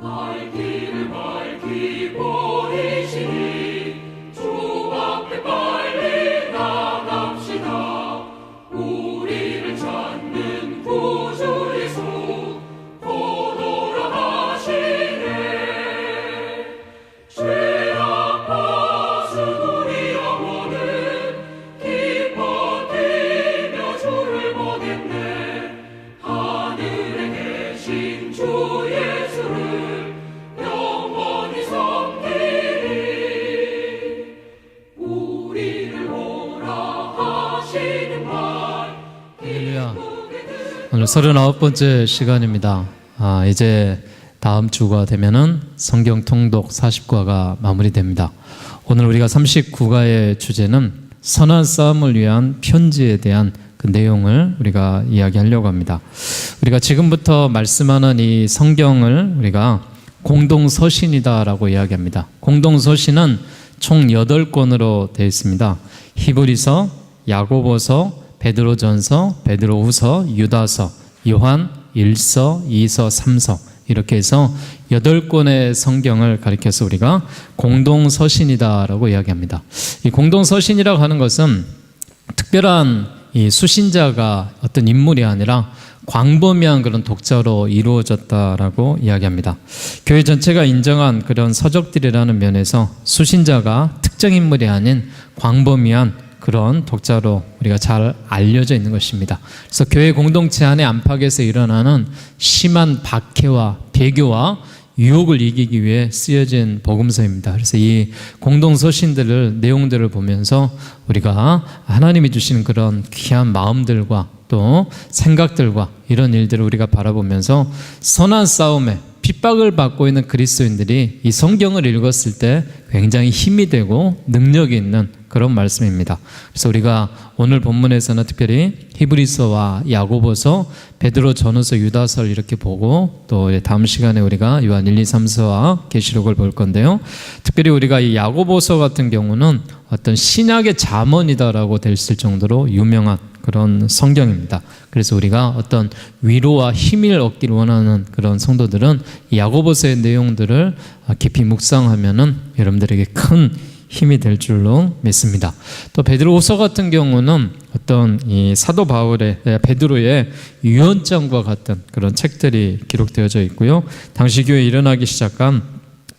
갈 길을 밝히 보이시니 주 앞에 빨리 나갑시다. 우리를 찾는 구주 예수 곧 오라 하시네. 죄악 벗은 우리 영혼은 기뻐 뛰며 주를 보겠네. 하늘에 계신 주 예수를 영원히 섬기리. 우리를 오라 하시는 말 할렐루야. 오늘 39번째 시간입니다. 이제 다음 주가 되면은 성경 통독 40과가 마무리됩니다. 오늘 우리가 39과의 주제는 선한 싸움을 위한 편지에 대한 그 내용을 우리가 이야기하려고 합니다. 우리가 지금부터 말씀하는 이 성경을 우리가 공동서신이다라고 이야기합니다. 공동서신은 총 8권으로 되어 있습니다. 히브리서, 야고보서, 베드로전서, 베드로후서, 유다서, 요한, 1서, 2서, 3서 이렇게 해서 8권의 성경을 가리켜서 우리가 공동서신이다라고 이야기합니다. 이 공동서신이라고 하는 것은 특별한 이 수신자가 어떤 인물이 아니라 광범위한 그런 독자로 이루어졌다라고 이야기합니다. 교회 전체가 인정한 그런 서적들이라는 면에서 수신자가 특정 인물이 아닌 광범위한 그런 독자로 우리가 잘 알려져 있는 것입니다. 그래서 교회 공동체 안의 안팎에서 일어나는 심한 박해와 배교와 유혹을 이기기 위해 쓰여진 복음서입니다. 그래서 이 공동서신들을 내용들을 보면서 우리가 하나님이 주시는 그런 귀한 마음들과 또 생각들과 이런 일들을 우리가 바라보면서 선한 싸움에 핍박을 받고 있는 그리스도인들이 이 성경을 읽었을 때 굉장히 힘이 되고 능력이 있는 그런 말씀입니다. 그래서 우리가 오늘 본문에서는 특별히 히브리서와 야고보서, 베드로 전후서, 유다서를 이렇게 보고 또 다음 시간에 우리가 요한 1, 2, 3서와 계시록을 볼 건데요. 특별히 우리가 이 야고보서 같은 경우는 어떤 신약의 잠언이다라고 될 수 있을 정도로 유명한 그런 성경입니다. 그래서 우리가 어떤 위로와 힘을 얻기를 원하는 그런 성도들은 이 야고보서의 내용들을 깊이 묵상하면은 여러분들에게 큰 힘이 될 줄로 믿습니다. 또 베드로후서 같은 경우는 어떤 이 사도 바울의 베드로의 유언장과 같은 그런 책들이 기록되어져 있고요. 당시 교회에 일어나기 시작한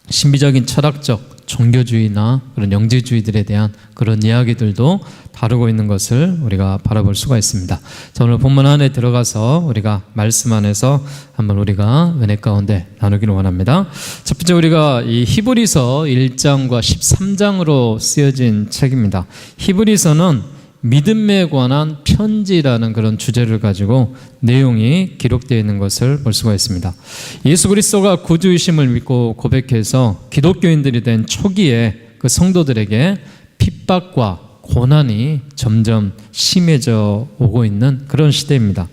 신비적인 철학적 종교주의나 그런 영지주의들에 대한 그런 이야기들도 다루고 있는 것을 우리가 바라볼 수가 있습니다. 자, 오늘 본문 안에 들어가서 우리가 말씀 안에서 한번 우리가 은혜 가운데 나누기를 원합니다. 첫 번째 우리가 이 히브리서 1장과 13장으로 쓰여진 책입니다. 히브리서는 믿음에 관한 편지라는 그런 주제를 가지고 내용이 기록되어 있는 것을 볼 수가 있습니다. 예수 그리스도가 구주이심을 믿고 고백해서 기독교인들이 된 초기에 그 성도들에게 핍박과 고난이 점점 심해져 오고 있는 그런 시대입니다.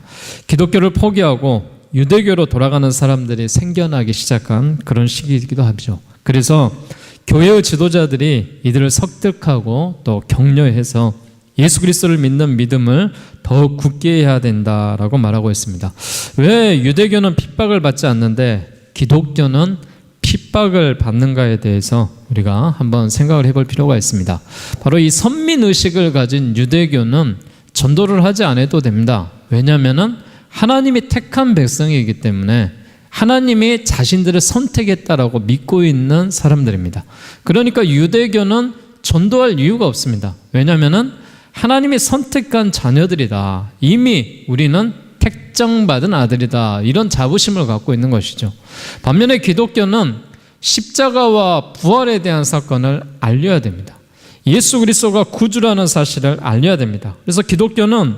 기독교를 포기하고 유대교로 돌아가는 사람들이 생겨나기 시작한 그런 시기이기도 하죠. 그래서 교회의 지도자들이 이들을 설득하고 또 격려해서 예수 그리스도를 믿는 믿음을 더욱 굳게 해야 된다라고 말하고 있습니다. 왜 유대교는 핍박을 받지 않는데 기독교는 핍박을 받는가에 대해서 우리가 한번 생각을 해볼 필요가 있습니다. 바로 이 선민의식을 가진 유대교는 전도를 하지 않아도 됩니다. 왜냐하면 하나님이 택한 백성이기 때문에 하나님이 자신들을 선택했다라고 믿고 있는 사람들입니다. 그러니까 유대교는 전도할 이유가 없습니다. 왜냐하면 하나님이 선택한 자녀들이다. 이미 우리는 택정받은 아들이다. 이런 자부심을 갖고 있는 것이죠. 반면에 기독교는 십자가와 부활에 대한 사건을 알려야 됩니다. 예수 그리스도가 구주라는 사실을 알려야 됩니다. 그래서 기독교는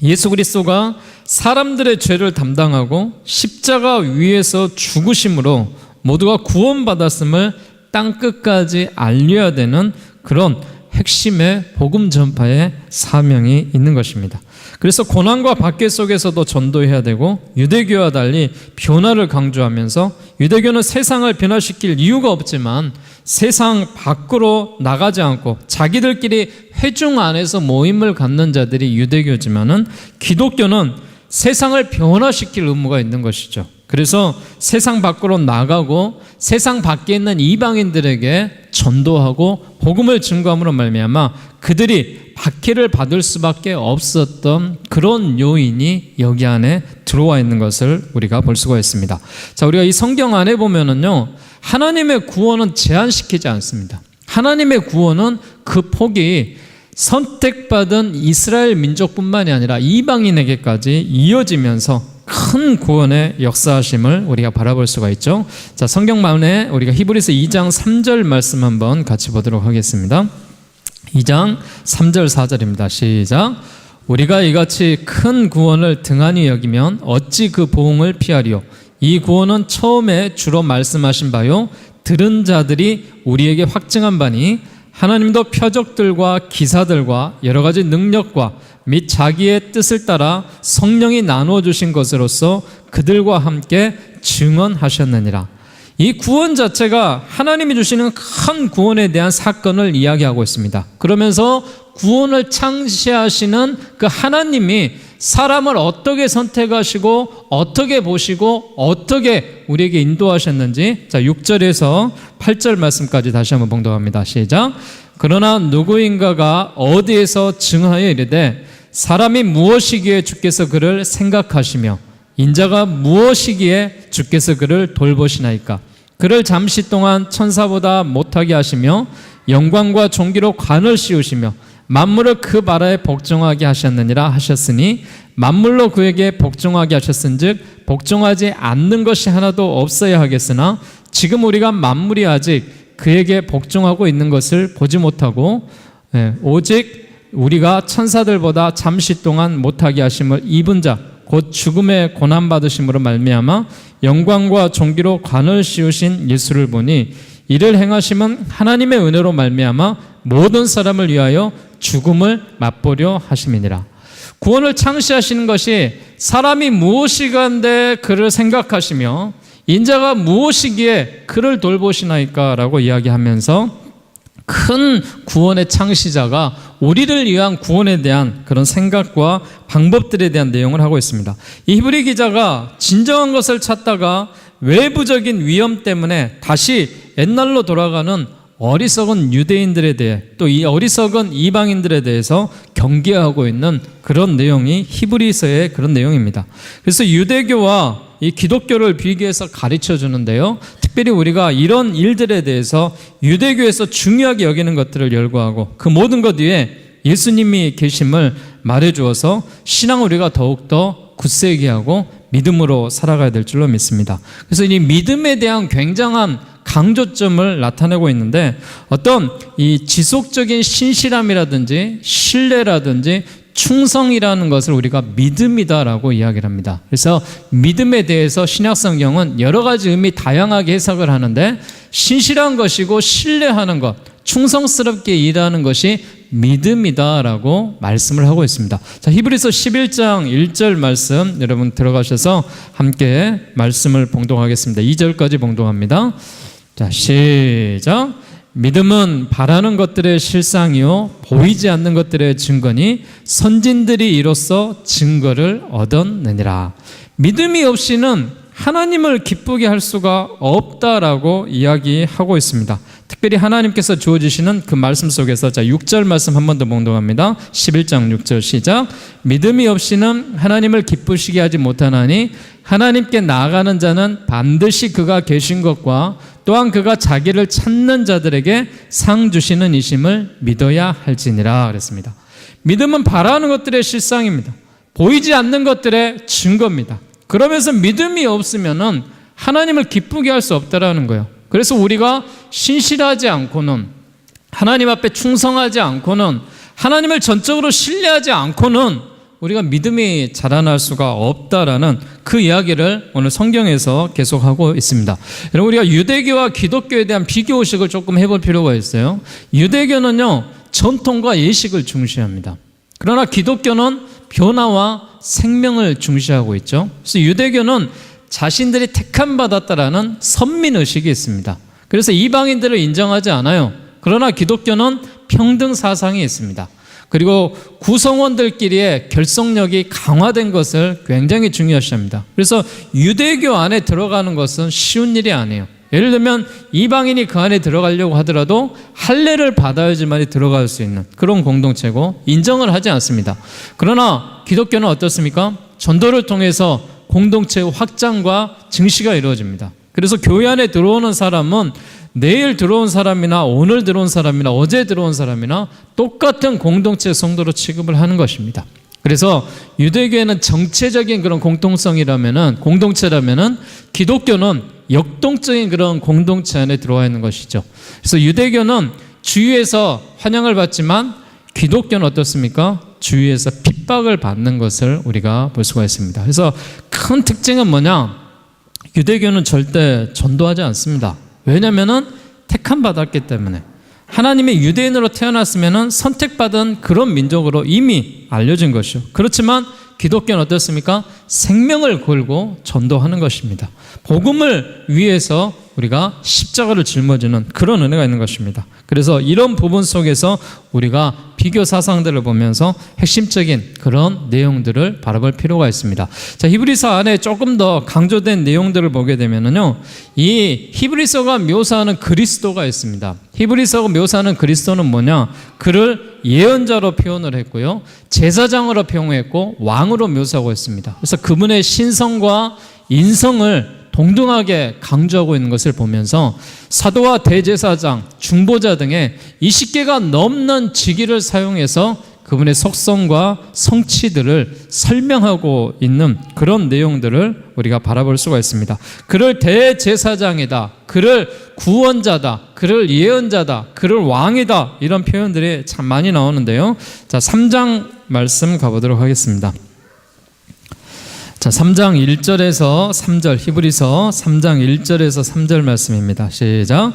예수 그리스도가 사람들의 죄를 담당하고 십자가 위에서 죽으심으로 모두가 구원받았음을 땅끝까지 알려야 되는 그런 핵심의 복음 전파의 사명이 있는 것입니다. 그래서 고난과 박해 속에서도 전도해야 되고 유대교와 달리 변화를 강조하면서 유대교는 세상을 변화시킬 이유가 없지만 세상 밖으로 나가지 않고 자기들끼리 회중 안에서 모임을 갖는 자들이 유대교지만은 기독교는 세상을 변화시킬 의무가 있는 것이죠. 그래서 세상 밖으로 나가고 세상 밖에 있는 이방인들에게 전도하고 복음을 증거함으로 말미암아 그들이 박해를 받을 수밖에 없었던 그런 요인이 여기 안에 들어와 있는 것을 우리가 볼 수가 있습니다. 자, 우리가 이 성경 안에 보면은요, 하나님의 구원은 제한시키지 않습니다. 하나님의 구원은 그 폭이 선택받은 이스라엘 민족뿐만이 아니라 이방인에게까지 이어지면서 큰 구원의 역사하심을 우리가 바라볼 수가 있죠. 자, 성경만에 우리가 히브리서 2장 3절 말씀 한번 같이 보도록 하겠습니다. 2장 3절 4절입니다. 시작. 우리가 이같이 큰 구원을 등한히 여기면 어찌 그 보응을 피하리요. 이 구원은 처음에 주로 말씀하신 바요 들은 자들이 우리에게 확증한 바니 하나님도 표적들과 기사들과 여러 가지 능력과 및 자기의 뜻을 따라 성령이 나누어 주신 것으로서 그들과 함께 증언하셨느니라. 이 구원 자체가 하나님이 주시는 큰 구원에 대한 사건을 이야기하고 있습니다. 그러면서 구원을 창시하시는 그 하나님이 사람을 어떻게 선택하시고 어떻게 보시고 어떻게 우리에게 인도하셨는지, 자 6절에서 8절 말씀까지 다시 한번 봉독합니다. 시작. 그러나 누구인가가 어디에서 증하여 이르되 사람이 무엇이기에 주께서 그를 생각하시며 인자가 무엇이기에 주께서 그를 돌보시나이까. 그를 잠시 동안 천사보다 못하게 하시며 영광과 존귀로 관을 씌우시며 만물을 그 나라에 복종하게 하셨느니라 하셨으니 만물로 그에게 복종하게 하셨은즉 복종하지 않는 것이 하나도 없어야 하겠으나 지금 우리가 만물이 아직 그에게 복종하고 있는 것을 보지 못하고 오직 우리가 천사들보다 잠시 동안 못하게 하심을 입은 자 곧 죽음의 고난받으심으로 말미암아 영광과 존귀로 관을 씌우신 예수를 보니 이를 행하심은 하나님의 은혜로 말미암아 모든 사람을 위하여 죽음을 맛보려 하심이니라. 구원을 창시하시는 것이 사람이 무엇이간데 그를 생각하시며 인자가 무엇이기에 그를 돌보시나이까 라고 이야기하면서 큰 구원의 창시자가 우리를 위한 구원에 대한 그런 생각과 방법들에 대한 내용을 하고 있습니다. 이 히브리 기자가 진정한 것을 찾다가 외부적인 위험 때문에 다시 옛날로 돌아가는 어리석은 유대인들에 대해 또 이 어리석은 이방인들에 대해서 경계하고 있는 그런 내용이 히브리서의 그런 내용입니다. 그래서 유대교와 이 기독교를 비교해서 가르쳐 주는데요, 특별히 우리가 이런 일들에 대해서 유대교에서 중요하게 여기는 것들을 열거하고 그 모든 것 위에 예수님이 계심을 말해 주어서 신앙을 우리가 더욱더 굳세게 하고 믿음으로 살아가야 될 줄로 믿습니다. 그래서 이 믿음에 대한 굉장한 강조점을 나타내고 있는데 어떤 이 지속적인 신실함이라든지 신뢰라든지 충성이라는 것을 우리가 믿음이다라고 이야기를 합니다. 그래서 믿음에 대해서 신약성경은 여러 가지 의미 다양하게 해석을 하는데 신실한 것이고 신뢰하는 것, 충성스럽게 일하는 것이 믿음이다라고 말씀을 하고 있습니다. 자, 히브리서 11장 1절 말씀 여러분 들어가셔서 함께 말씀을 봉독하겠습니다. 2절까지 봉독합니다. 자, 시작. 믿음은 바라는 것들의 실상이요 보이지 않는 것들의 증거니 선진들이 이로써 증거를 얻었느니라. 믿음이 없이는 하나님을 기쁘게 할 수가 없다라고 이야기하고 있습니다. 특별히 하나님께서 주어주시는 그 말씀 속에서 자 6절 말씀 한 번 더 봉독합니다. 11장 6절 시작. 믿음이 없이는 하나님을 기쁘시게 하지 못하나니 하나님께 나아가는 자는 반드시 그가 계신 것과 또한 그가 자기를 찾는 자들에게 상 주시는 이심을 믿어야 할지니라 그랬습니다. 믿음은 바라는 것들의 실상입니다. 보이지 않는 것들의 증거입니다. 그러면서 믿음이 없으면은 하나님을 기쁘게 할 수 없다라는 거예요. 그래서 우리가 신실하지 않고는 하나님 앞에 충성하지 않고는 하나님을 전적으로 신뢰하지 않고는 우리가 믿음이 자라날 수가 없다라는 그 이야기를 오늘 성경에서 계속하고 있습니다. 여러분, 우리가 유대교와 기독교에 대한 비교의식을 조금 해볼 필요가 있어요. 유대교는요 전통과 예식을 중시합니다. 그러나 기독교는 변화와 생명을 중시하고 있죠. 그래서 유대교는 자신들이 택함 받았다라는 선민의식이 있습니다. 그래서 이방인들을 인정하지 않아요. 그러나 기독교는 평등 사상이 있습니다. 그리고 구성원들끼리의 결속력이 강화된 것을 굉장히 중요시합니다. 그래서 유대교 안에 들어가는 것은 쉬운 일이 아니에요. 예를 들면 이방인이 그 안에 들어가려고 하더라도 할례를 받아야지만 들어갈 수 있는 그런 공동체고 인정을 하지 않습니다. 그러나 기독교는 어떻습니까? 전도를 통해서 공동체의 확장과 증시가 이루어집니다. 그래서 교회 안에 들어오는 사람은 내일 들어온 사람이나 오늘 들어온 사람이나 어제 들어온 사람이나 똑같은 공동체 성도로 취급을 하는 것입니다. 그래서 유대교에는 정체적인 그런 공동체라면은 기독교는 역동적인 그런 공동체 안에 들어와 있는 것이죠. 그래서 유대교는 주위에서 환영을 받지만 기독교는 어떻습니까? 주위에서 핍박을 받는 것을 우리가 볼 수가 있습니다. 그래서 큰 특징은 뭐냐? 유대교는 절대 전도하지 않습니다. 왜냐하면 택함 받았기 때문에 하나님의 유대인으로 태어났으면 선택받은 그런 민족으로 이미 알려진 것이요. 그렇지만 기독교는 어떻습니까? 생명을 걸고 전도하는 것입니다. 복음을 위해서 우리가 십자가를 짊어지는 그런 은혜가 있는 것입니다. 그래서 이런 부분 속에서 우리가 비교 사상들을 보면서 핵심적인 그런 내용들을 바라볼 필요가 있습니다. 자, 히브리서 안에 조금 더 강조된 내용들을 보게 되면요, 이 히브리서가 묘사하는 그리스도가 있습니다. 히브리서가 묘사하는 그리스도는 뭐냐? 그를 예언자로 표현을 했고요, 제사장으로 표현했고 왕으로 묘사하고 있습니다. 그래서 그분의 신성과 인성을 동등하게 강조하고 있는 것을 보면서 사도와 대제사장, 중보자 등의 20개가 넘는 직위를 사용해서 그분의 속성과 성취들을 설명하고 있는 그런 내용들을 우리가 바라볼 수가 있습니다. 그를 대제사장이다, 그를 구원자다, 그를 예언자다, 그를 왕이다, 이런 표현들이 참 많이 나오는데요. 자, 3장 말씀 가보도록 하겠습니다. 자, 3장 1절에서 3절, 히브리서 3장 1절에서 3절 말씀입니다. 시작.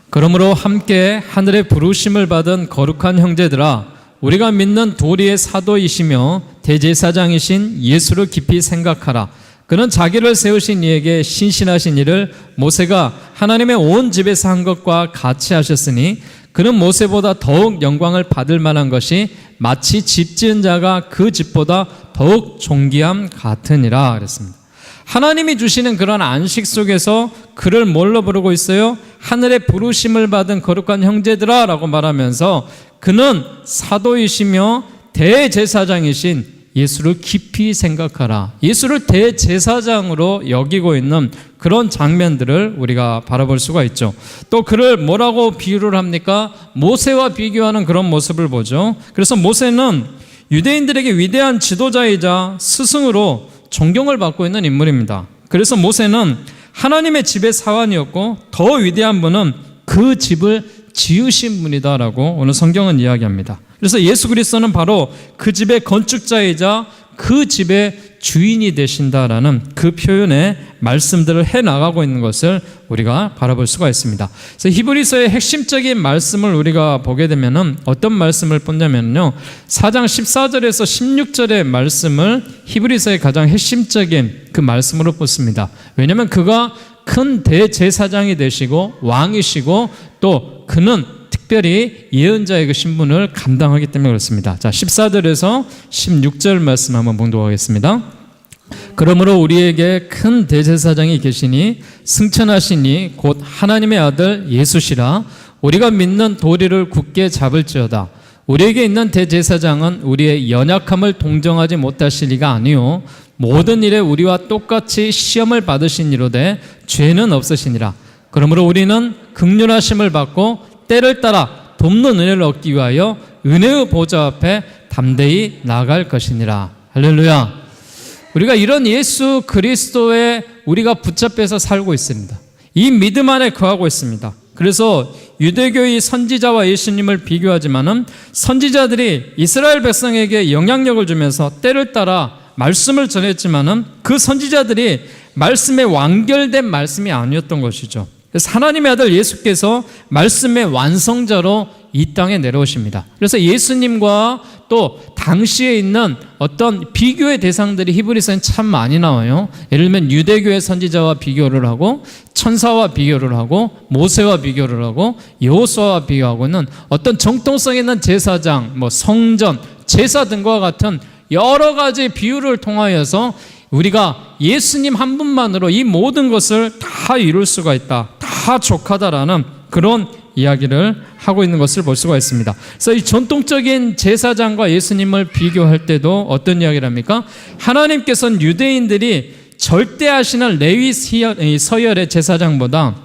그러므로 함께 하늘의 부르심을 받은 거룩한 형제들아, 우리가 믿는 도리의 사도이시며 대제사장이신 예수를 깊이 생각하라. 그는 자기를 세우신 이에게 신실하신 일을 모세가 하나님의 온 집에서 한 것과 같이 하셨으니 그는 모세보다 더욱 영광을 받을 만한 것이 마치 집 지은 자가 그 집보다 더욱 존귀함 같으니라 그랬습니다. 하나님이 주시는 그런 안식 속에서 그를 뭘로 부르고 있어요? 하늘의 부르심을 받은 거룩한 형제들아 라고 말하면서 그는 사도이시며 대제사장이신 예수를 깊이 생각하라. 예수를 대제사장으로 여기고 있는 그런 장면들을 우리가 바라볼 수가 있죠. 또 그를 뭐라고 비유를 합니까? 모세와 비교하는 그런 모습을 보죠. 그래서 모세는 유대인들에게 위대한 지도자이자 스승으로 존경을 받고 있는 인물입니다. 그래서 모세는 하나님의 집의 사환이었고 더 위대한 분은 그 집을 지으신 분이다라고 오늘 성경은 이야기합니다. 그래서 예수 그리스도는 바로 그 집의 건축자이자 그 집의 주인이 되신다라는 그 표현의 말씀들을 해나가고 있는 것을 우리가 바라볼 수가 있습니다. 그래서 히브리서의 핵심적인 말씀을 우리가 보게 되면 어떤 말씀을 보냐면요, 4장 14절에서 16절의 말씀을 히브리서의 가장 핵심적인 그 말씀으로 뽑습니다. 왜냐하면 그가 큰 대제사장이 되시고 왕이시고 또 그는 특별히 예언자의 그 신분을 감당하기 때문에 그렇습니다. 자, 14절에서 16절 말씀 한번 봉독하겠습니다. 그러므로 우리에게 큰 대제사장이 계시니 승천하시니 곧 하나님의 아들 예수시라. 우리가 믿는 도리를 굳게 잡을지어다. 우리에게 있는 대제사장은 우리의 연약함을 동정하지 못하실 리가 아니요 모든 일에 우리와 똑같이 시험을 받으신 이로되 죄는 없으시니라. 그러므로 우리는 긍휼하심을 받고 때를 따라 돕는 은혜를 얻기 위하여 은혜의 보좌 앞에 담대히 나아갈 것이니라. 할렐루야. 우리가 이런 예수 그리스도에 우리가 붙잡혀서 살고 있습니다. 이 믿음 안에 거하고 있습니다. 그래서 유대교의 선지자와 예수님을 비교하지만은 선지자들이 이스라엘 백성에게 영향력을 주면서 때를 따라 말씀을 전했지만은 그 선지자들이 말씀에 완결된 말씀이 아니었던 것이죠. 그래서 하나님의 아들 예수께서 말씀의 완성자로 이 땅에 내려오십니다. 그래서 예수님과 또 당시에 있는 어떤 비교의 대상들이 히브리서엔 참 많이 나와요. 예를 들면 유대교의 선지자와 비교를 하고 천사와 비교를 하고 모세와 비교를 하고 여호수아와 비교하고 있는 어떤 정통성 있는 제사장, 성전, 제사 등과 같은 여러 가지 비유를 통하여서 우리가 예수님 한 분만으로 이 모든 것을 다 이룰 수가 있다, 다 족하다라는 그런 이야기를 하고 있는 것을 볼 수가 있습니다. 그래서 이 전통적인 제사장과 예수님을 비교할 때도 어떤 이야기를 합니까? 하나님께서는 유대인들이 절대하시는 레위 서열의 제사장보다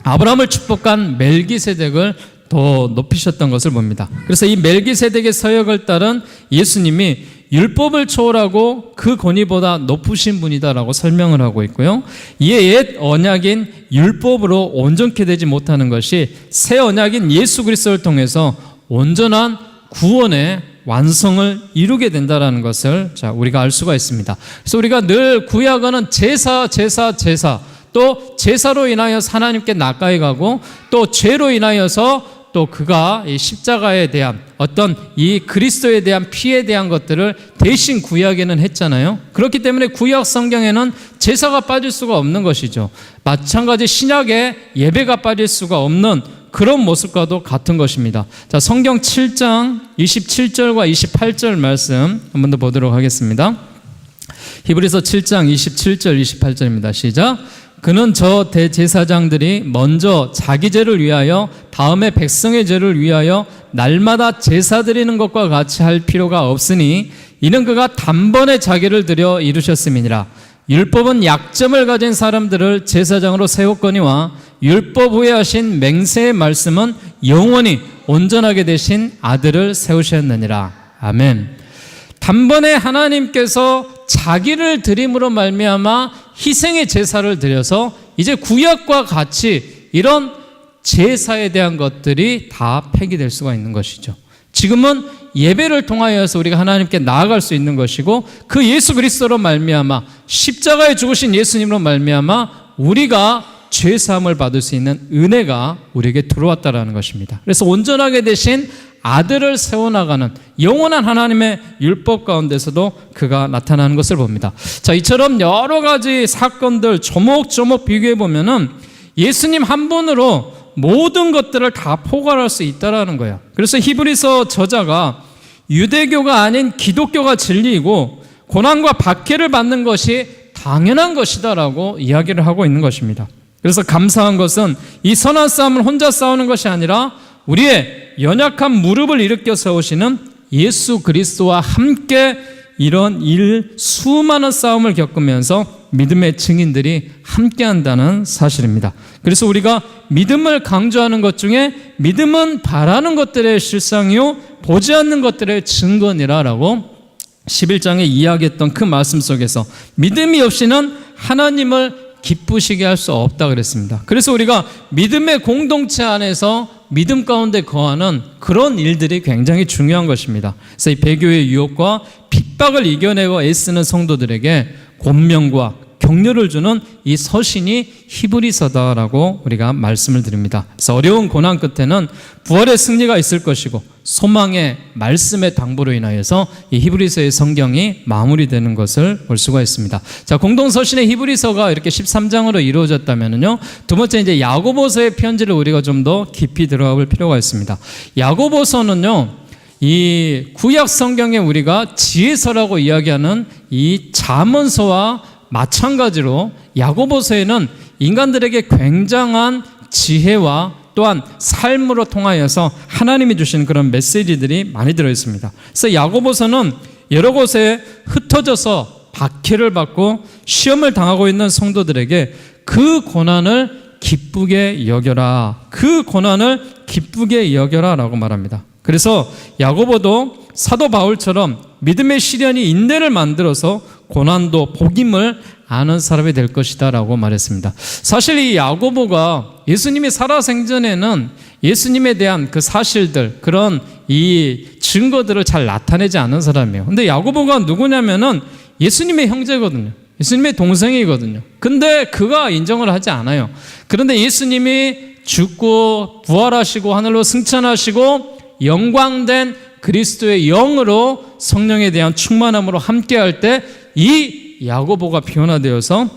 아브라함을 축복한 멜기세덱을 더 높이셨던 것을 봅니다. 그래서 이 멜기세덱의 서역을 따른 예수님이 율법을 초월하고 그 권위보다 높으신 분이다라고 설명을 하고 있고요. 이에 옛 언약인 율법으로 온전케 되지 못하는 것이 새 언약인 예수 그리스도를 통해서 온전한 구원의 완성을 이루게 된다라는 것을 우리가 알 수가 있습니다. 그래서 우리가 늘 구약은 제사 또 제사로 인하여서 하나님께 나가이 가고 또 죄로 인하여서 또 그가 이 십자가에 대한 어떤 이 그리스도에 대한 피에 대한 것들을 대신 구약에는 했잖아요. 그렇기 때문에 구약 성경에는 제사가 빠질 수가 없는 것이죠. 마찬가지 신약에 예배가 빠질 수가 없는 그런 모습과도 같은 것입니다. 자, 성경 7장 27절과 28절 말씀 한 번 더 보도록 하겠습니다. 히브리서 7장 27절 28절입니다. 시작. 그는 저 대제사장들이 먼저 자기 죄를 위하여 다음에 백성의 죄를 위하여 날마다 제사 드리는 것과 같이 할 필요가 없으니 이는 그가 단번에 자기를 드려 이루셨음이니라. 율법은 약점을 가진 사람들을 제사장으로 세웠거니와 율법 후에 하신 맹세의 말씀은 영원히 온전하게 되신 아들을 세우셨느니라. 아멘. 단번에 하나님께서 자기를 드림으로 말미암아 희생의 제사를 드려서 이제 구약과 같이 이런 제사에 대한 것들이 다 폐기될 수가 있는 것이죠. 지금은 예배를 통하여서 우리가 하나님께 나아갈 수 있는 것이고 그 예수 그리스도로 말미암아 십자가에 죽으신 예수님으로 말미암아 우리가 죄 사함을 받을 수 있는 은혜가 우리에게 들어왔다라는 것입니다. 그래서 온전하게 되신 아들을 세워나가는 영원한 하나님의 율법 가운데서도 그가 나타나는 것을 봅니다. 자, 이처럼 여러 가지 사건들 조목조목 비교해 보면은 예수님 한 분으로 모든 것들을 다 포괄할 수 있다라는 거예요. 그래서 히브리서 저자가 유대교가 아닌 기독교가 진리이고 고난과 박해를 받는 것이 당연한 것이다라고 이야기를 하고 있는 것입니다. 그래서 감사한 것은 이 선한 싸움을 혼자 싸우는 것이 아니라 우리의 연약한 무릎을 일으켜 세우시는 예수 그리스도와 함께 이런 수많은 싸움을 겪으면서 믿음의 증인들이 함께 한다는 사실입니다. 그래서 우리가 믿음을 강조하는 것 중에 믿음은 바라는 것들의 실상이요 보지 않는 것들의 증거니라라고 11장에 이야기했던 그 말씀 속에서 믿음이 없이는 하나님을 기쁘시게 할 수 없다 그랬습니다. 그래서 우리가 믿음의 공동체 안에서 믿음 가운데 거하는 그런 일들이 굉장히 중요한 것입니다. 그래서 이 배교의 유혹과 핍박을 이겨내고 애쓰는 성도들에게 권면과 격려를 주는 이 서신이 히브리서다라고 우리가 말씀을 드립니다. 그래서 어려운 고난 끝에는 부활의 승리가 있을 것이고 소망의 말씀의 당부로 인하여서 이 히브리서의 성경이 마무리되는 것을 볼 수가 있습니다. 자, 공동서신의 히브리서가 이렇게 13장으로 이루어졌다면요, 두 번째 이제 야고보서의 편지를 우리가 좀 더 깊이 들어가 볼 필요가 있습니다. 야고보서는요, 이 구약 성경에 우리가 지혜서라고 이야기하는 이 잠언서와 마찬가지로 야고보서에는 인간들에게 굉장한 지혜와 또한 삶으로 통하여서 하나님이 주신 그런 메시지들이 많이 들어있습니다. 그래서 야고보서는 여러 곳에 흩어져서 박해를 받고 시험을 당하고 있는 성도들에게 그 고난을 기쁘게 여겨라, 그 고난을 기쁘게 여겨라 라고 말합니다. 그래서 야고보도 사도 바울처럼 믿음의 시련이 인내를 만들어서 고난도 복임을 아는 사람이 될 것이다 라고 말했습니다. 사실 이 야고보가 예수님이 살아생전에는 예수님에 대한 그 사실들, 그런 이 증거들을 잘 나타내지 않은 사람이에요. 근데 야고보가 누구냐면은 예수님의 형제거든요. 예수님의 동생이거든요. 근데 그가 인정을 하지 않아요. 그런데 예수님이 죽고 부활하시고 하늘로 승천하시고 영광된 그리스도의 영으로 성령에 대한 충만함으로 함께할 때 이 야고보가 변화되어서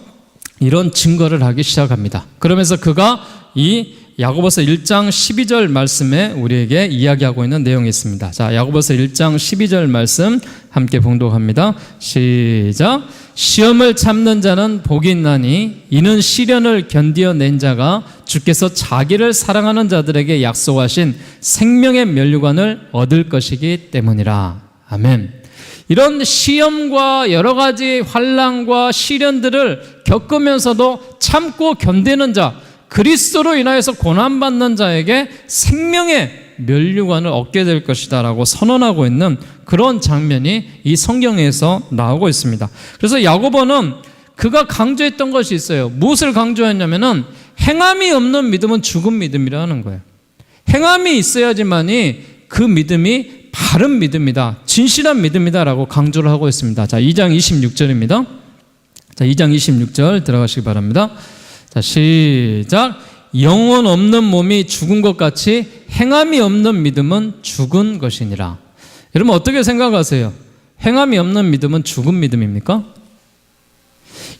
이런 증거를 하기 시작합니다. 그러면서 그가 이 야고보서 1장 12절 말씀에 우리에게 이야기하고 있는 내용이 있습니다. 자, 야고보서 1장 12절 말씀 함께 봉독합니다. 시작. 시험을 참는 자는 복이 있나니 이는 시련을 견디어낸 자가 주께서 자기를 사랑하는 자들에게 약속하신 생명의 면류관을 얻을 것이기 때문이라. 아멘. 이런 시험과 여러 가지 환난과 시련들을 겪으면서도 참고 견디는 자, 그리스도로 인하여서 고난받는 자에게 생명의 면류관을 얻게 될 것이다 라고 선언하고 있는 그런 장면이 이 성경에서 나오고 있습니다. 그래서 야고보는 그가 강조했던 것이 있어요. 무엇을 강조했냐면은 행함이 없는 믿음은 죽은 믿음이라는 거예요. 행함이 있어야지만이 그 믿음이 바른 믿음이다, 진실한 믿음이다 라고 강조를 하고 있습니다. 자, 2장 26절입니다. 자, 2장 26절 들어가시기 바랍니다. 자, 시작. 영혼 없는 몸이 죽은 것 같이 행함이 없는 믿음은 죽은 것이니라. 여러분 어떻게 생각하세요? 행함이 없는 믿음은 죽은 믿음입니까?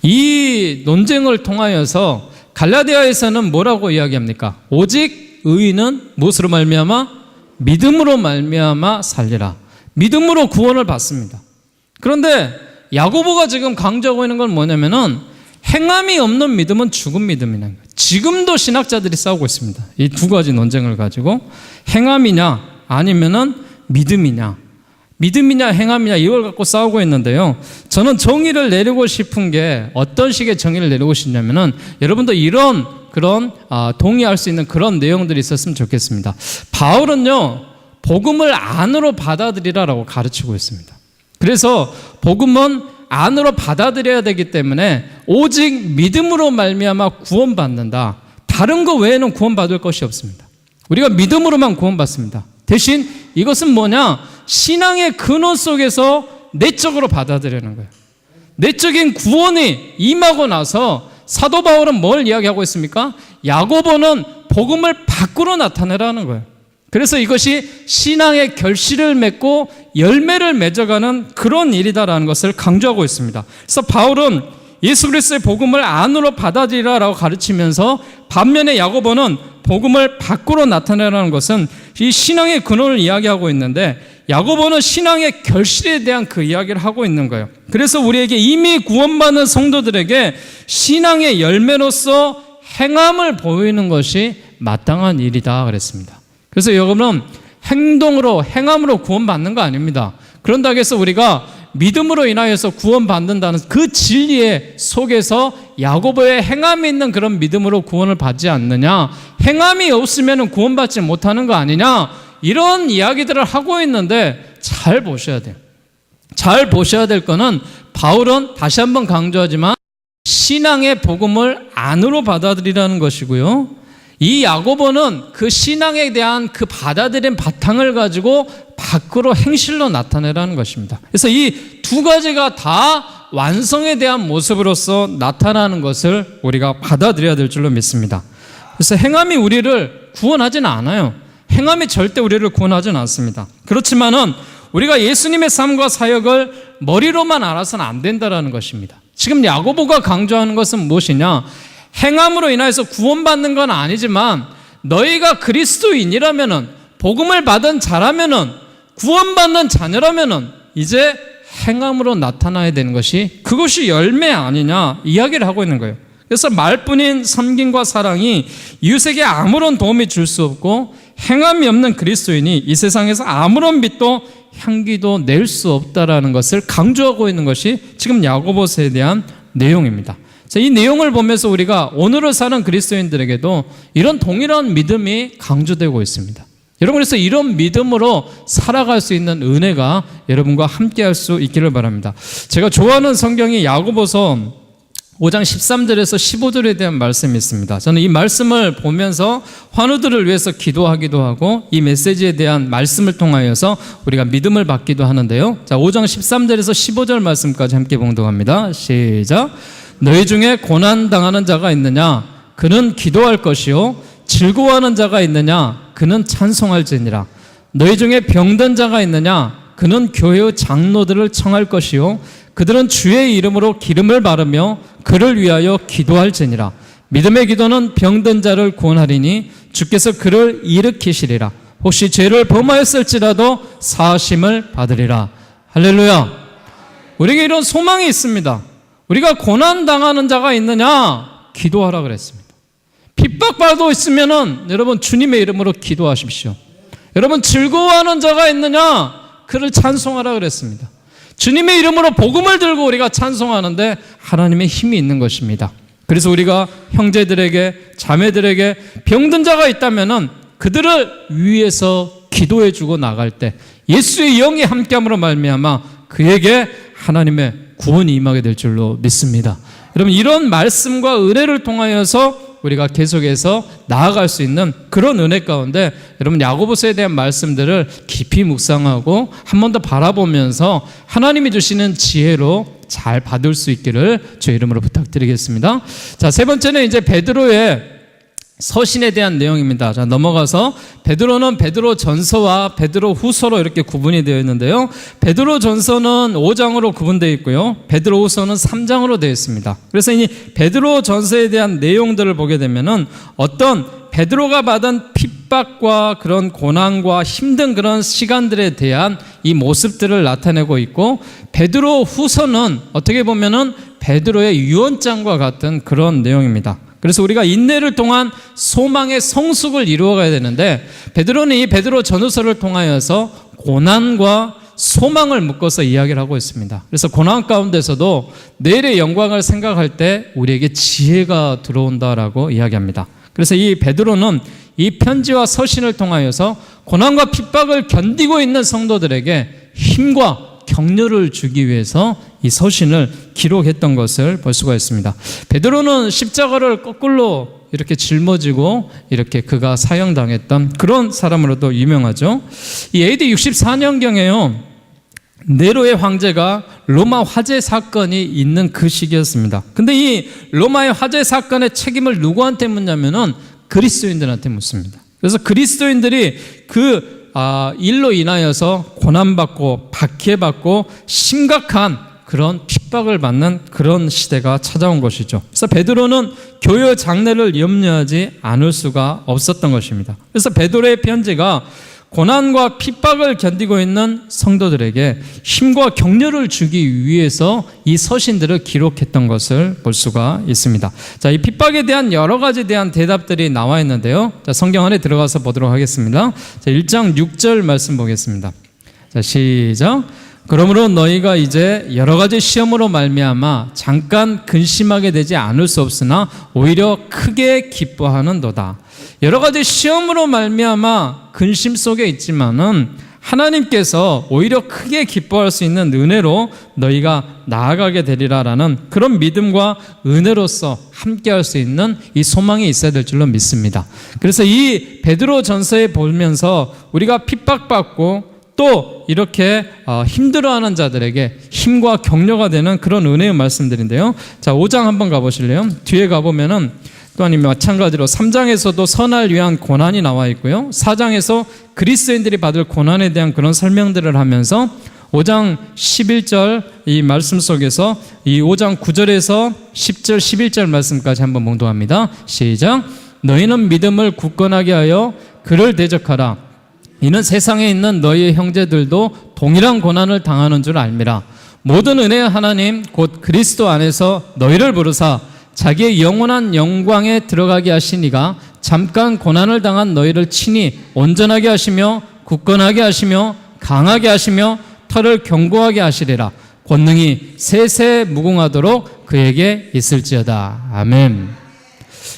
이 논쟁을 통하여서 갈라디아에서는 뭐라고 이야기합니까? 오직 의인은 무엇으로 말미암아? 믿음으로 말미암아 살리라. 믿음으로 구원을 받습니다. 그런데 야고보가 지금 강조하고 있는 건 뭐냐면은 행함이 없는 믿음은 죽은 믿음이라는 거예요. 지금도 신학자들이 싸우고 있습니다. 이 두 가지 논쟁을 가지고 행함이냐 아니면은 믿음이냐, 믿음이냐 행함이냐 이걸 갖고 싸우고 있는데요. 저는 정의를 내리고 싶은 게 어떤 식의 정의를 내리고 싶냐면은 여러분도 이런 그런 동의할 수 있는 그런 내용들이 있었으면 좋겠습니다. 바울은요 복음을 안으로 받아들이라라고 가르치고 있습니다. 그래서 복음은 안으로 받아들여야 되기 때문에 오직 믿음으로 말미암아 구원받는다. 다른 거 외에는 구원받을 것이 없습니다. 우리가 믿음으로만 구원받습니다. 대신 이것은 뭐냐? 신앙의 근원 속에서 내적으로 받아들이는 거예요. 내적인 구원이 임하고 나서 사도 바울은 뭘 이야기하고 있습니까? 야고보는 복음을 밖으로 나타내라는 거예요. 그래서 이것이 신앙의 결실을 맺고 열매를 맺어가는 그런 일이다라는 것을 강조하고 있습니다. 그래서 바울은 예수 그리스도의 복음을 안으로 받아들이라라고 가르치면서 반면에 야고보는 복음을 밖으로 나타내라는 것은 이 신앙의 근원을 이야기하고 있는데 야고보는 신앙의 결실에 대한 그 이야기를 하고 있는 거예요. 그래서 우리에게 이미 구원받는 성도들에게 신앙의 열매로서 행함을 보이는 것이 마땅한 일이다 그랬습니다. 그래서 여러분은 행동으로 행함으로 구원받는 거 아닙니다. 그런다고 해서 우리가 믿음으로 인하여서 구원받는다는 그 진리의 속에서 야고보의 행함이 있는 그런 믿음으로 구원을 받지 않느냐, 행함이 없으면 구원받지 못하는 거 아니냐, 이런 이야기들을 하고 있는데 잘 보셔야 돼요. 잘 보셔야 될 거는 바울은 다시 한번 강조하지만 신앙의 복음을 안으로 받아들이라는 것이고요, 이 야고보는 그 신앙에 대한 그 받아들인 바탕을 가지고 밖으로 행실로 나타내라는 것입니다. 그래서 이 두 가지가 다 완성에 대한 모습으로서 나타나는 것을 우리가 받아들여야 될 줄로 믿습니다. 그래서 행함이 우리를 구원하지는 않아요. 행함이 절대 우리를 구원하지는 않습니다. 그렇지만은 우리가 예수님의 삶과 사역을 머리로만 알아서는 안 된다는 것입니다. 지금 야고보가 강조하는 것은 무엇이냐? 행함으로 인해서 구원받는 건 아니지만 너희가 그리스도인이라면은, 복음을 받은 자라면은, 구원받는 자녀라면은 이제 행함으로 나타나야 되는 것이, 그것이 열매 아니냐 이야기를 하고 있는 거예요. 그래서 말뿐인 섬김과 사랑이 이웃에게 아무런 도움이 줄 수 없고 행함이 없는 그리스도인이 이 세상에서 아무런 빛도 향기도 낼 수 없다라는 것을 강조하고 있는 것이 지금 야고보서에 대한 내용입니다. 자, 이 내용을 보면서 우리가 오늘을 사는 그리스도인들에게도 이런 동일한 믿음이 강조되고 있습니다. 여러분, 그래서 이런 믿음으로 살아갈 수 있는 은혜가 여러분과 함께 할 수 있기를 바랍니다. 제가 좋아하는 성경이 야고보서 5장 13절에서 15절에 대한 말씀이 있습니다. 저는 이 말씀을 보면서 환우들을 위해서 기도하기도 하고 이 메시지에 대한 말씀을 통하여서 우리가 믿음을 받기도 하는데요. 자, 5장 13절에서 15절 말씀까지 함께 봉독합니다. 시작. 너희 중에 고난당하는 자가 있느냐? 그는 기도할 것이요. 즐거워하는 자가 있느냐? 그는 찬송할지니라. 너희 중에 병든 자가 있느냐? 그는 교회의 장로들을 청할 것이요. 그들은 주의 이름으로 기름을 바르며 그를 위하여 기도할지니라. 믿음의 기도는 병든 자를 구원하리니 주께서 그를 일으키시리라. 혹시 죄를 범하였을지라도 사하심을 받으리라. 할렐루야. 우리에게 이런 소망이 있습니다. 우리가 고난당하는 자가 있느냐? 기도하라 그랬습니다. 핍박받고 있으면은 여러분 주님의 이름으로 기도하십시오. 여러분 즐거워하는 자가 있느냐? 그를 찬송하라 그랬습니다. 주님의 이름으로 복음을 들고 우리가 찬송하는데 하나님의 힘이 있는 것입니다. 그래서 우리가 형제들에게 자매들에게 병든 자가 있다면은 그들을 위해서 기도해 주고 나갈 때 예수의 영이 함께함으로 말미암아 그에게 하나님의 구원이 임하게 될 줄로 믿습니다. 여러분 이런 말씀과 은혜를 통하여서 우리가 계속해서 나아갈 수 있는 그런 은혜 가운데 여러분 야고보서에 대한 말씀들을 깊이 묵상하고 한 번 더 바라보면서 하나님이 주시는 지혜로 잘 받을 수 있기를 주의 이름으로 부탁드리겠습니다. 자, 세 번째는 이제 베드로의 서신에 대한 내용입니다. 자, 넘어가서 베드로는 베드로 전서와 베드로 후서로 이렇게 구분이 되어 있는데요. 베드로 전서는 5장으로 구분되어 있고요. 베드로 후서는 3장으로 되어 있습니다. 그래서 이 베드로 전서에 대한 내용들을 보게 되면은 어떤 베드로가 받은 핍박과 그런 고난과 힘든 그런 시간들에 대한 이 모습들을 나타내고 있고, 베드로 후서는 어떻게 보면은 베드로의 유언장과 같은 그런 내용입니다. 그래서 우리가 인내를 통한 소망의 성숙을 이루어가야 되는데, 베드로는 이 베드로 전후서를 통하여서 고난과 소망을 묶어서 이야기를 하고 있습니다. 그래서 고난 가운데서도 내일의 영광을 생각할 때 우리에게 지혜가 들어온다라고 이야기합니다. 그래서 이 베드로는 이 편지와 서신을 통하여서 고난과 핍박을 견디고 있는 성도들에게 힘과 격려를 주기 위해서 이 서신을 기록했던 것을 볼 수가 있습니다. 베드로는 십자가를 거꾸로 이렇게 짊어지고 이렇게 그가 사형당했던 그런 사람으로도 유명하죠. 이 AD 64년경에요. 네로의 황제가 로마 화재 사건이 있는 그 시기였습니다. 근데 이 로마의 화재 사건의 책임을 누구한테 묻냐면은 그리스도인들한테 묻습니다. 그래서 그리스도인들이 그 일로 인하여서 고난받고 박해받고 심각한 그런 핍박을 받는 그런 시대가 찾아온 것이죠. 그래서 베드로는 교회 장래를 염려하지 않을 수가 없었던 것입니다. 그래서 베드로의 편지가 고난과 핍박을 견디고 있는 성도들에게 힘과 격려를 주기 위해서 이 서신들을 기록했던 것을 볼 수가 있습니다. 자, 이 핍박에 대한 여러 가지에 대한 대답들이 나와 있는데요. 자, 성경 안에 들어가서 보도록 하겠습니다. 자, 1장 6절 말씀 보겠습니다. 자, 시작. 그러므로 너희가 이제 여러 가지 시험으로 말미암아 잠깐 근심하게 되지 않을 수 없으나 오히려 크게 기뻐하는도다. 여러 가지 시험으로 말미암아 근심 속에 있지만은 하나님께서 오히려 크게 기뻐할 수 있는 은혜로 너희가 나아가게 되리라라는 그런 믿음과 은혜로서 함께할 수 있는 이 소망이 있어야 될 줄로 믿습니다. 그래서 이 베드로 전서에 보면서 우리가 핍박받고 또 이렇게 힘들어하는 자들에게 힘과 격려가 되는 그런 은혜의 말씀들인데요. 자, 5장 한번 가보실래요? 뒤에 가보면은 또한 마찬가지로 3장에서도 선을 위한 고난이 나와 있고요. 4장에서 그리스도인들이 받을 고난에 대한 그런 설명들을 하면서 5장 11절 이 말씀 속에서 이 5장 9절에서 10절 11절 말씀까지 한번 몽독합니다. 시작. 너희는 믿음을 굳건하게 하여 그를 대적하라. 이는 세상에 있는 너희의 형제들도 동일한 고난을 당하는 줄 알미라. 모든 은혜의 하나님 곧 그리스도 안에서 너희를 부르사 자기의 영원한 영광에 들어가게 하시니가 잠깐 고난을 당한 너희를 친히 온전하게 하시며 굳건하게 하시며 강하게 하시며 털을 견고하게 하시리라. 권능이 세세 무궁하도록 그에게 있을지어다. 아멘.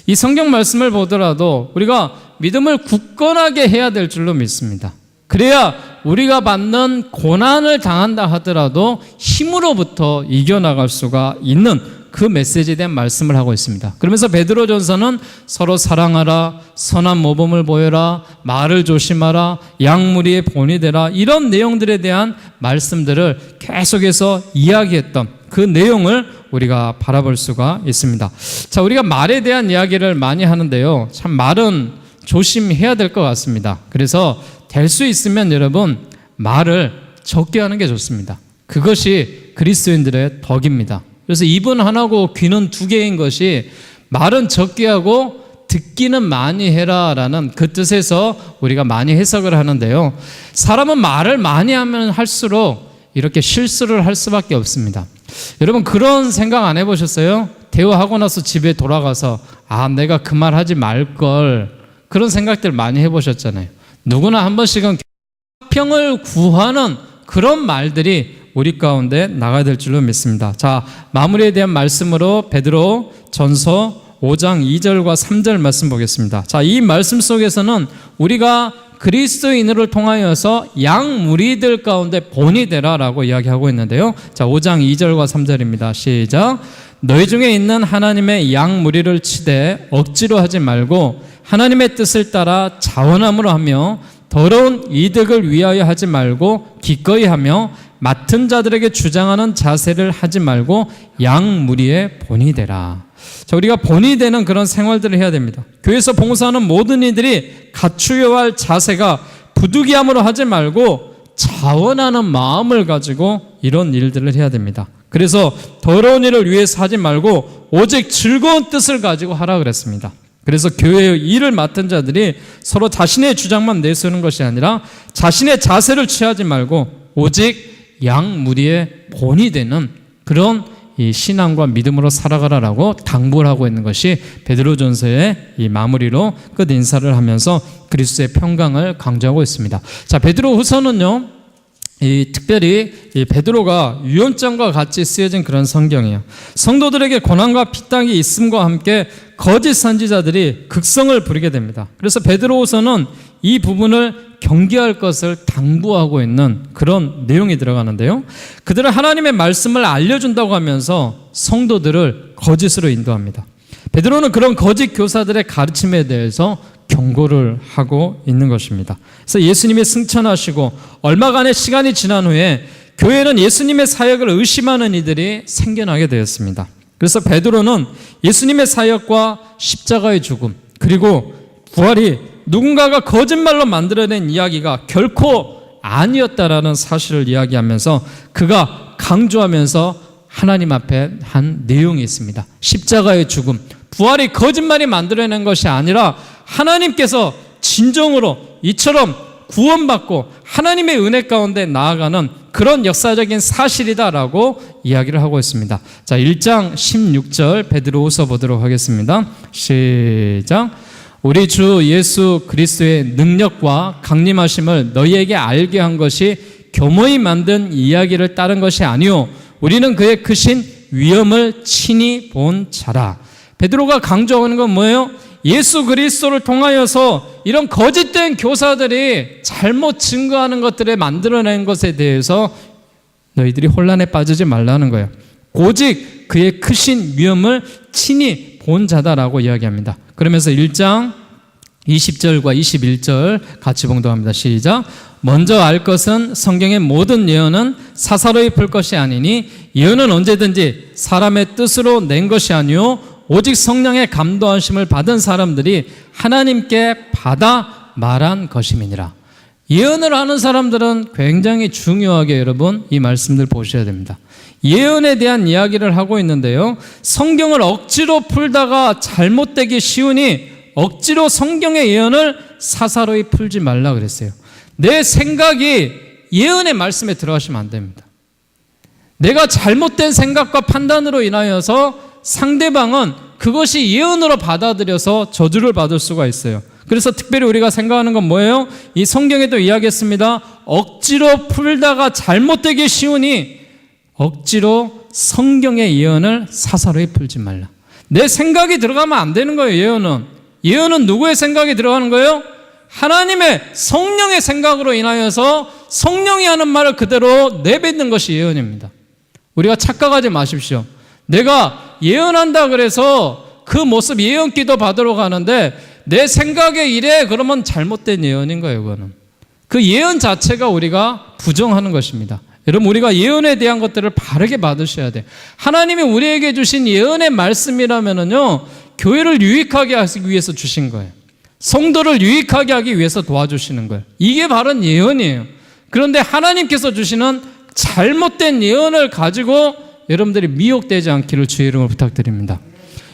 이 성경 말씀을 보더라도 우리가 믿음을 굳건하게 해야 될 줄로 믿습니다. 그래야 우리가 받는 고난을 당한다 하더라도 힘으로부터 이겨나갈 수가 있는 그 메시지에 대한 말씀을 하고 있습니다. 그러면서 베드로전서는 서로 사랑하라, 선한 모범을 보여라, 말을 조심하라, 양무리의 본이 되라, 이런 내용들에 대한 말씀들을 계속해서 이야기했던 그 내용을 우리가 바라볼 수가 있습니다. 자, 우리가 말에 대한 이야기를 많이 하는데요. 참 말은 조심해야 될 것 같습니다. 그래서 될 수 있으면 여러분 말을 적게 하는 게 좋습니다. 그것이 그리스도인들의 덕입니다. 그래서 입은 하나고 귀는 두 개인 것이 말은 적게 하고 듣기는 많이 해라라는 그 뜻에서 우리가 많이 해석을 하는데요. 사람은 말을 많이 하면 할수록 이렇게 실수를 할 수밖에 없습니다. 여러분 그런 생각 안 해보셨어요? 대화하고 나서 집에 돌아가서 내가 그 말 하지 말걸, 그런 생각들 많이 해보셨잖아요. 누구나 한 번씩은 평을 구하는 그런 말들이 우리 가운데 나가야 될 줄로 믿습니다. 자, 마무리에 대한 말씀으로 베드로 전서 5장 2절과 3절 말씀 보겠습니다. 자, 이 말씀 속에서는 우리가 그리스도인을 통하여서 양 무리들 가운데 본이 되라라고 이야기하고 있는데요. 자, 5장 2절과 3절입니다. 시작. 너희 중에 있는 하나님의 양 무리를 치되 억지로 하지 말고 하나님의 뜻을 따라 자원함으로 하며 더러운 이득을 위하여 하지 말고 기꺼이 하며 맡은 자들에게 주장하는 자세를 하지 말고 양 무리의 본이 되라. 자, 우리가 본이 되는 그런 생활들을 해야 됩니다. 교회에서 봉사하는 모든 이들이 갖추어야 할 자세가 부득이함으로 하지 말고 자원하는 마음을 가지고 이런 일들을 해야 됩니다. 그래서 더러운 일을 위해서 하지 말고 오직 즐거운 뜻을 가지고 하라 그랬습니다. 그래서 교회의 일을 맡은 자들이 서로 자신의 주장만 내세우는 것이 아니라 자신의 자세를 취하지 말고 오직 양 무리의 본이 되는 그런 이 신앙과 믿음으로 살아가라라고 당부를 하고 있는 것이 베드로전서의 이 마무리로 끝 인사를 하면서 그리스도의 평강을 강조하고 있습니다. 자, 베드로후서는요, 특별히 이 베드로가 유언장과 같이 쓰여진 그런 성경이에요. 성도들에게 고난과 핍박이 있음과 함께 거짓 선지자들이 극성을 부리게 됩니다. 그래서 베드로후서는 이 부분을 경계할 것을 당부하고 있는 그런 내용이 들어가는데요. 그들은 하나님의 말씀을 알려준다고 하면서 성도들을 거짓으로 인도합니다. 베드로는 그런 거짓 교사들의 가르침에 대해서 경고를 하고 있는 것입니다. 그래서 예수님이 승천하시고 얼마간의 시간이 지난 후에 교회는 예수님의 사역을 의심하는 이들이 생겨나게 되었습니다. 그래서 베드로는 예수님의 사역과 십자가의 죽음 그리고 부활이 누군가가 거짓말로 만들어낸 이야기가 결코 아니었다라는 사실을 이야기하면서 그가 강조하면서 하나님 앞에 한 내용이 있습니다. 십자가의 죽음, 부활이 거짓말이 만들어낸 것이 아니라 하나님께서 진정으로 이처럼 구원받고 하나님의 은혜 가운데 나아가는 그런 역사적인 사실이다라고 이야기를 하고 있습니다. 자, 1장 16절 베드로후서 보도록 하겠습니다. 시작. 우리 주 예수 그리스도의 능력과 강림하심을 너희에게 알게 한 것이 교모히 만든 이야기를 따른 것이 아니요 우리는 그의 크신 위엄을 친히 본 자라. 베드로가 강조하는 건 뭐예요? 예수 그리스도를 통하여서 이런 거짓된 교사들이 잘못 증거하는 것들을 만들어낸 것에 대해서 너희들이 혼란에 빠지지 말라는 거예요. 오직 그의 크신 위엄을 친히 본 자다라고 이야기합니다. 그러면서 1장 20절과 21절 같이 봉독합니다. 시작. 먼저 알 것은 성경의 모든 예언은 사사로이 풀 것이 아니니 예언은 언제든지 사람의 뜻으로 낸 것이 아니요 오직 성령의 감동하심을 받은 사람들이 하나님께 받아 말한 것임이니라. 예언을 하는 사람들은 굉장히 중요하게 여러분 이 말씀들 보셔야 됩니다. 예언에 대한 이야기를 하고 있는데요, 성경을 억지로 풀다가 잘못되기 쉬우니 억지로 성경의 예언을 사사로이 풀지 말라 그랬어요. 내 생각이 예언의 말씀에 들어가시면 안 됩니다. 내가 잘못된 생각과 판단으로 인하여서 상대방은 그것이 예언으로 받아들여서 저주를 받을 수가 있어요. 그래서 특별히 우리가 생각하는 건 뭐예요? 이 성경에도 이야기했습니다. 억지로 풀다가 잘못되기 쉬우니 억지로 성경의 예언을 사사로이 풀지 말라. 내 생각이 들어가면 안 되는 거예요. 예언은 누구의 생각이 들어가는 거예요? 하나님의 성령의 생각으로 인하여서 성령이 하는 말을 그대로 내뱉는 것이 예언입니다. 우리가 착각하지 마십시오. 내가 예언한다 그래서 그 모습 예언 기도 받으러 가는데 내 생각에 이래 그러면 잘못된 예언인 거예요. 그거는 그 예언 자체가 우리가 부정하는 것입니다. 여러분 우리가 예언에 대한 것들을 바르게 받으셔야 돼요. 하나님이 우리에게 주신 예언의 말씀이라면은요 교회를 유익하게 하기 위해서 주신 거예요. 성도를 유익하게 하기 위해서 도와주시는 거예요. 이게 바른 예언이에요. 그런데 하나님께서 주시는 잘못된 예언을 가지고 여러분들이 미혹되지 않기를 주의 이름으로 부탁드립니다.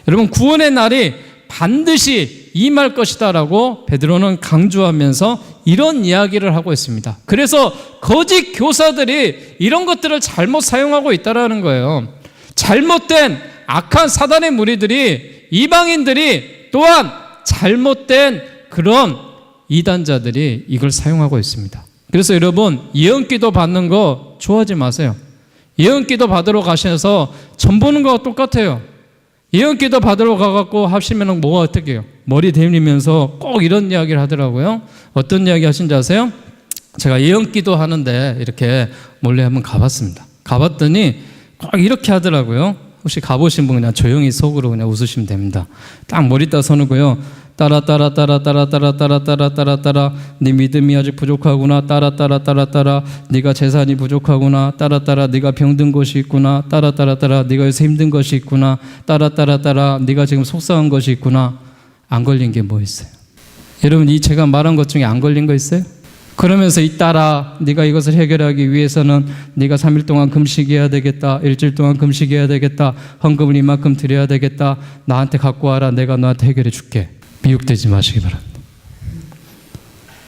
여러분 구원의 날이 반드시 임할 것이다라고 베드로는 강조하면서 이런 이야기를 하고 있습니다. 그래서 거짓 교사들이 이런 것들을 잘못 사용하고 있다라는 거예요. 잘못된 악한 사단의 무리들이, 이방인들이 또한 잘못된 그런 이단자들이 이걸 사용하고 있습니다. 그래서 여러분, 예언기도 받는 거 좋아하지 마세요. 예언기도 받으러 가셔서 전 보는 거와 똑같아요. 예언기도 받으러 가갖고 하시면 뭐가 어떻게 해요? 머리 대밀면서 꼭 이런 이야기를 하더라고요. 어떤 이야기 하신지 아세요? 제가 예언기도 하는데 이렇게 몰래 한번 가봤습니다. 가봤더니 꼭 이렇게 하더라고요. 혹시 가보신 분 그냥 조용히 속으로 그냥 웃으시면 됩니다. 딱 머리 따 서는고요. 따라 네 믿음이 아직 부족하구나. 따라 네가 재산이 부족하구나. 따라 네가 병든 것이 있구나. 따라 네가 요새 힘든 것이 있구나. 따라 네가 지금 속상한 것이 있구나. 안 걸린 게 뭐 있어요? 여러분, 이 제가 말한 것 중에 안 걸린 거 있어요? 그러면서 이 따라 네가 이것을 해결하기 위해서는 네가 3일 동안 금식해야 되겠다. 일주일 동안 금식해야 되겠다. 헌금을 이만큼 드려야 되겠다. 나한테 갖고 와라. 내가 너한테 해결해 줄게. 미혹되지 마시기 바랍니다.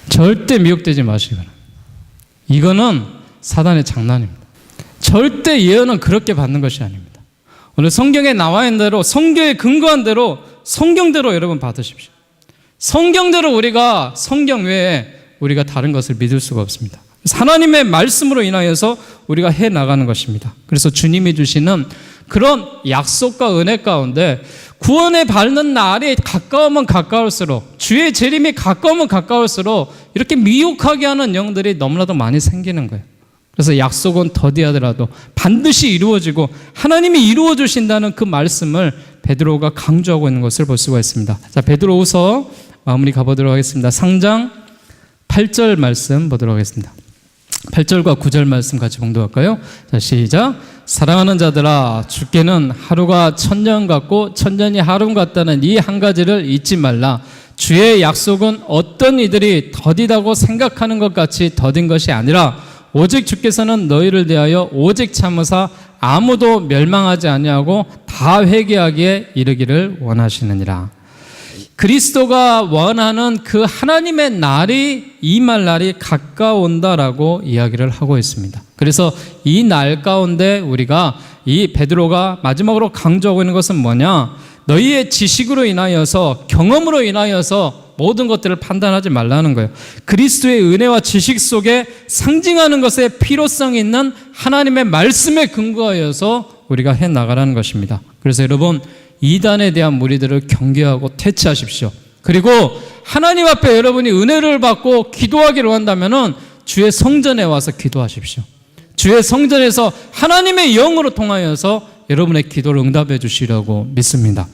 절대 미혹되지 마시기 바랍니다. 이거는 사단의 장난입니다. 절대 예언은 그렇게 받는 것이 아닙니다. 오늘 성경에 나와 있는 대로, 성경에 근거한 대로, 성경대로 여러분 받으십시오. 성경대로 우리가, 성경 외에 우리가 다른 것을 믿을 수가 없습니다. 하나님의 말씀으로 인하여서 우리가 해나가는 것입니다. 그래서 주님이 주시는 그런 약속과 은혜 가운데 구원에 밟는 날이 가까우면 가까울수록, 주의 재림이 가까우면 가까울수록 이렇게 미혹하게 하는 영들이 너무나도 많이 생기는 거예요. 그래서 약속은 더디하더라도 반드시 이루어지고 하나님이 이루어 주신다는 그 말씀을 베드로가 강조하고 있는 것을 볼 수가 있습니다. 자, 베드로후서 마무리 가보도록 하겠습니다. 상장 8절 말씀 보도록 하겠습니다. 8절과 9절 말씀 같이 봉독할까요? 자, 시작. 사랑하는 자들아, 주께는 하루가 천년 같고 천년이 하루 같다는 이 한 가지를 잊지 말라. 주의 약속은 어떤 이들이 더디다고 생각하는 것 같이 더딘 것이 아니라 오직 주께서는 너희를 대하여 오직 참으사 아무도 멸망하지 아니하고 다 회개하기에 이르기를 원하시느니라. 그리스도가 원하는 그 하나님의 날이, 임할 날이 가까운다라고 이야기를 하고 있습니다. 그래서 이 날 가운데 우리가, 이 베드로가 마지막으로 강조하고 있는 것은 뭐냐? 너희의 지식으로 인하여서, 경험으로 인하여서 모든 것들을 판단하지 말라는 거예요. 그리스도의 은혜와 지식 속에 상징하는 것에 필요성이 있는 하나님의 말씀에 근거하여서 우리가 해나가라는 것입니다. 그래서 여러분, 이단에 대한 무리들을 경계하고 퇴치하십시오. 그리고 하나님 앞에 여러분이 은혜를 받고 기도하기를 원한다면 주의 성전에 와서 기도하십시오. 주의 성전에서 하나님의 영으로 통하여서 여러분의 기도를 응답해 주시려고 믿습니다.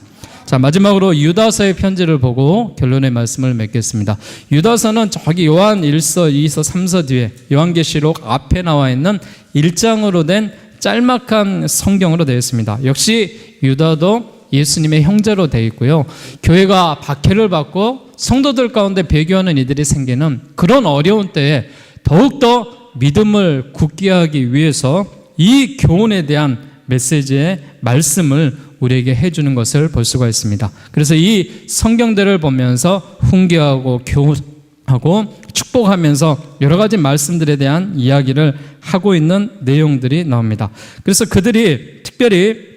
자, 마지막으로 유다서의 편지를 보고 결론의 말씀을 맺겠습니다. 유다서는 저기 요한 1서, 2서, 3서 뒤에 요한계시록 앞에 나와 있는 1장으로 된 짤막한 성경으로 되어 있습니다. 역시 유다도 예수님의 형제로 되어 있고요. 교회가 박해를 받고 성도들 가운데 배교하는 이들이 생기는 그런 어려운 때에 더욱더 믿음을 굳게 하기 위해서 이 교훈에 대한 메시지의 말씀을 우리에게 해주는 것을 볼 수가 있습니다. 그래서 이 성경들을 보면서 훈계하고 교훈하고 축복하면서 여러 가지 말씀들에 대한 이야기를 하고 있는 내용들이 나옵니다. 그래서 그들이 특별히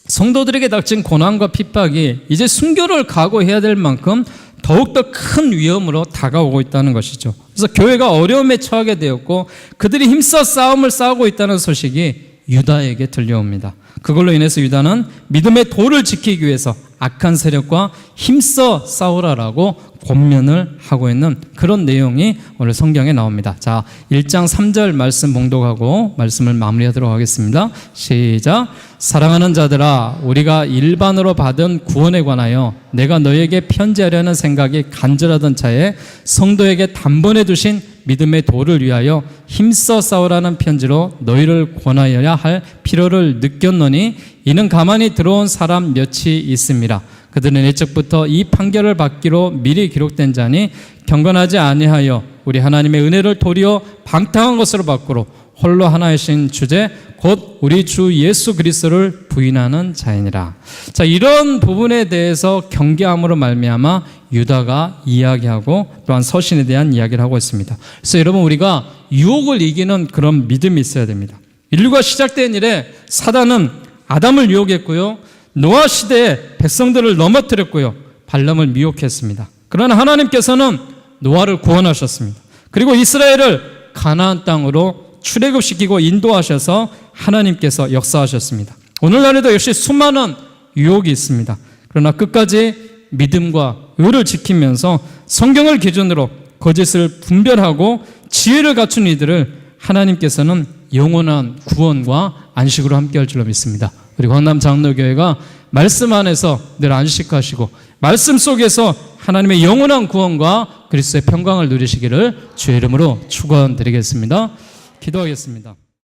성도들에게 닥친 고난과 핍박이 이제 순교를 각오해야 될 만큼 더욱더 큰 위험으로 다가오고 있다는 것이죠. 그래서 교회가 어려움에 처하게 되었고 그들이 힘써 싸움을 싸우고 있다는 소식이 유다에게 들려옵니다. 그걸로 인해서 유다는 믿음의 도를 지키기 위해서 악한 세력과 힘써 싸우라라고 권면을 하고 있는 그런 내용이 오늘 성경에 나옵니다. 자, 1장 3절 말씀 봉독하고 말씀을 마무리하도록 하겠습니다. 시작. 사랑하는 자들아, 우리가 일반으로 받은 구원에 관하여 내가 너에게 편지하려는 생각이 간절하던 차에 성도에게 단번에 두신 믿음의 도를 위하여 힘써 싸우라는 편지로 너희를 권하여야 할 필요를 느꼈노니 이는 가만히 들어온 사람 몇이 있습니다. 그들은 일찍부터 이 판결을 받기로 미리 기록된 자니 경건하지 아니하여 우리 하나님의 은혜를 도리어 방탕한 것으로 바꾸로 홀로 하나이신 주제 곧 우리 주 예수 그리스도를 부인하는 자이니라. 자, 이런 부분에 대해서 경계함으로 말미암아 유다가 이야기하고 또한 서신에 대한 이야기를 하고 있습니다. 그래서 여러분, 우리가 유혹을 이기는 그런 믿음이 있어야 됩니다. 인류가 시작된 이래 사단은 아담을 유혹했고요, 노아 시대에 백성들을 넘어뜨렸고요, 발람을 미혹했습니다. 그러나 하나님께서는 노아를 구원하셨습니다. 그리고 이스라엘을 가나안 땅으로 출애굽시키고 인도하셔서 하나님께서 역사하셨습니다. 오늘날에도 역시 수많은 유혹이 있습니다. 그러나 끝까지 믿음과 의를 지키면서 성경을 기준으로 거짓을 분별하고 지혜를 갖춘 이들을 하나님께서는 영원한 구원과 안식으로 함께할 줄로 믿습니다. 우리 광남 장로교회가 말씀 안에서 늘 안식하시고 말씀 속에서 하나님의 영원한 구원과 그리스도의 평강을 누리시기를 주의 이름으로 축원드리겠습니다. 기도하겠습니다.